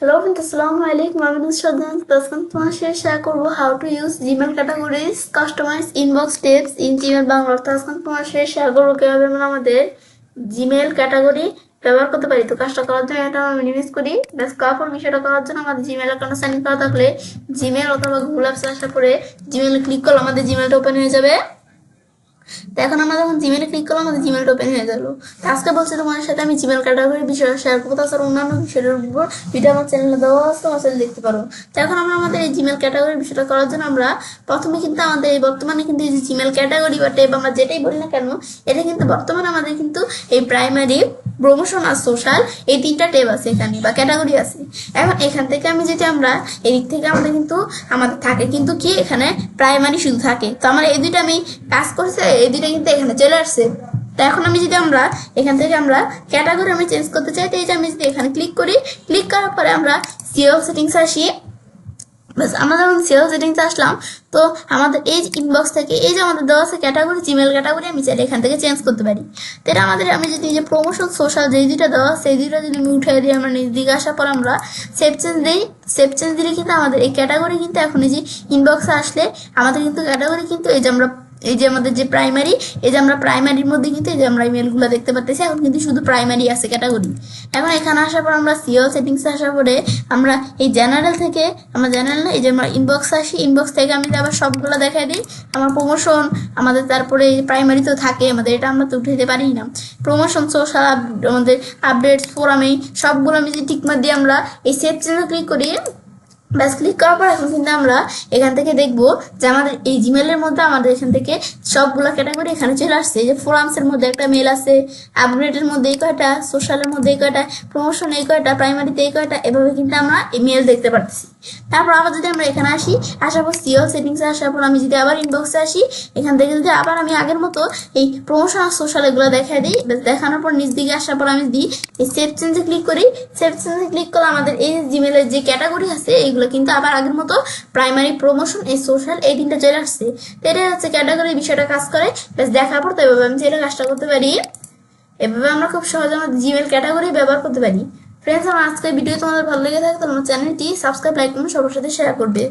Hello friends, Assalamualaikum. My name is Shraddha. তোমার সাথে share করব how to use Gmail categories, customize inbox tabs in Gmail Bangla. আজকে তোমার সাথে শেয়ার করব কিভাবে আমরা আমাদের Gmail ক্যাটাগরি ব্যবহার করতে পারি। তো কাজটা করার জন্য এটা আমি মিনিমাইজ করি। ব্যাস কাপড় বিষয়টা করার জন্য আমাদের Gmail অ্যাকাউন্ট সাইন করা থাকলে Gmail অথবা Google Apps আসার পরে Gmail ক্লিক করলে আমাদের Gmailটা ওপেন হয়ে যাবে। তো এখন আমরা যখন জিমেলে ক্লিক করলাম আমাদের জিমেলটা ওপেন হয়ে গেল। আজকে বলছি তোমার সাথে আমি জিমেল ক্যাটাগরির বিষয়ে শেয়ার করবো, তাছাড়া অন্যান্য বিষয়ের উপর ভিডিও আমার চ্যানেলে দেওয়া আছে, তোমার চ্যানেল দেখতে পারো। তো এখন আমরা আমাদের এই জিমেল ক্যাটাগরির বিষয়টা করার জন্য আমরা প্রথমে কিন্তু আমাদের এই বর্তমানে কিন্তু এই যে জিমেল ক্যাটাগরি বা টেপ আমরা যেটাই বলি না কেন, এটা কিন্তু বর্তমানে আমাদের কিন্তু এই প্রাইমারি, প্রমোশন আর সোশ্যাল এই তিনটা ট্যাব আছে এখানে বা ক্যাটাগরি আছে। এখন এখান থেকে আমি যদি আমরা এদিক থেকে আমাদের কিন্তু আমাদের থাকে কিন্তু কি এখানে প্রাইমারি শুধু থাকে। তো আমার এই দুইটা আমি কাজ করছে, এই দুইটা কিন্তু এখানে চলে আসছে। তো এখন আমি যদি আমরা এখান থেকে আমরা ক্যাটাগরি আমি চেঞ্জ করতে চাই, তো এই যে আমি যদি এখানে ক্লিক করি, ক্লিক করার পরে আমরা সিও সেটিংস আসি। বাস আমরা যখন সিও সেটিংস আসলাম, তো আমাদের এই যে ইনবক্স থেকে এই যে আমাদের দেওয়া আছে ক্যাটাগরি, জিমেল ক্যাটাগরি আমি চাইলে এখান থেকে চেঞ্জ করতে পারি। তো এটা আমাদের আমি যদি এই যে প্রমোশন সোশ্যাল যেই দুইটা দেওয়া সেই দুইটা যদি আমি উঠে দিই, আমরা নিজ দিকে আসার পর আমরা সেভ চেঞ্জ দিই। সেভ চেঞ্জ দিলে কিন্তু আমাদের এই ক্যাটাগরি কিন্তু এখন এই যে ইনবক্সে আসলে আমাদের কিন্তু ক্যাটাগরি কিন্তু এই যে আমরা এই যে আমাদের যে প্রাইমারি, এই যে আমরা প্রাইমারির মধ্যে কিন্তু এই যে আমরা ইমেলগুলো দেখতে পাচ্ছি, এখন কিন্তু শুধু প্রাইমারি আছে ক্যাটাগরি। এখন এখানে আসার পর আমরা সিও সেটিংসে আসার পরে আমরা এই জেনারেল থেকে আমরা জেনারেল না এই যে আমরা ইনবক্সে আসি, ইনবক্স থেকে আমি আবার সবগুলো দেখাই দিই। আমার প্রমোশন আমাদের তারপরে প্রাইমারি তো থাকে আমাদের, এটা আমরা তো উঠে দিতে পারি না। প্রমোশন সোশ্যাল আমাদের আপডেট ফোরামে সবগুলো আমি যদি টিকমার দিয়ে আমরা এই সেভ চেঞ্জে ক্লিক করি, ব্যাস ক্লিক করার পর এখন কিন্তু আমরা এখান থেকে দেখবো যে আমাদের এই জিমেলের মধ্যে আমাদের এখান থেকে সবগুলো ক্যাটাগরি এখানে চলে আসছে। এই যে ফোরামসের মধ্যে একটা মেল আছে, আপগ্রেডের মধ্যে এই কয়টা, সোশ্যালের মধ্যে এই কয়টা, প্রমোশন এই কয়টা, প্রাইমারিতে এই কয়টা, এভাবে কিন্তু আমরা এই মেল দেখতে পাচ্ছি। তারপর আবার যদি আমরা এখানে আসি, আসার পর সিও সেটিংসে আসার পর আমি যদি আবার ইনবক্সে আসি, এখান থেকে যদি আবার আমি আগের মতো এই প্রমোশন আর সোশ্যাল এগুলো দেখাই দিই, দেখানোর পর নিচ দিকে আসার পর আমি দিই এই সেভ চেঞ্জে ক্লিক করি। সেভ চেঞ্জে ক্লিক করলে আমাদের এই জিমেলের যে ক্যাটাগরি আছে এইগুলো কিন্তু আবার আগের মতো প্রাইমারি, প্রমোশন, এই সোশ্যাল এই তিনটা চলে আসছে। তো এটা হচ্ছে ক্যাটাগরির বিষয়টা কাজ করে। বেশ দেখার পর তো এভাবে আমি চাইলে কাজটা করতে পারি। এভাবে আমরা খুব সহজে আমাদের জিমেল ক্যাটাগরি ব্যবহার করতে পারি। ফ্রেন্ডস, আমার আজকের ভিডিও তোমাদের ভালো লেগে থাকে তাহলে আমার চ্যানেলটি সাবস্ক্রাইব, লাইক, কমেন্ট সবার সাথে শেয়ার করবে।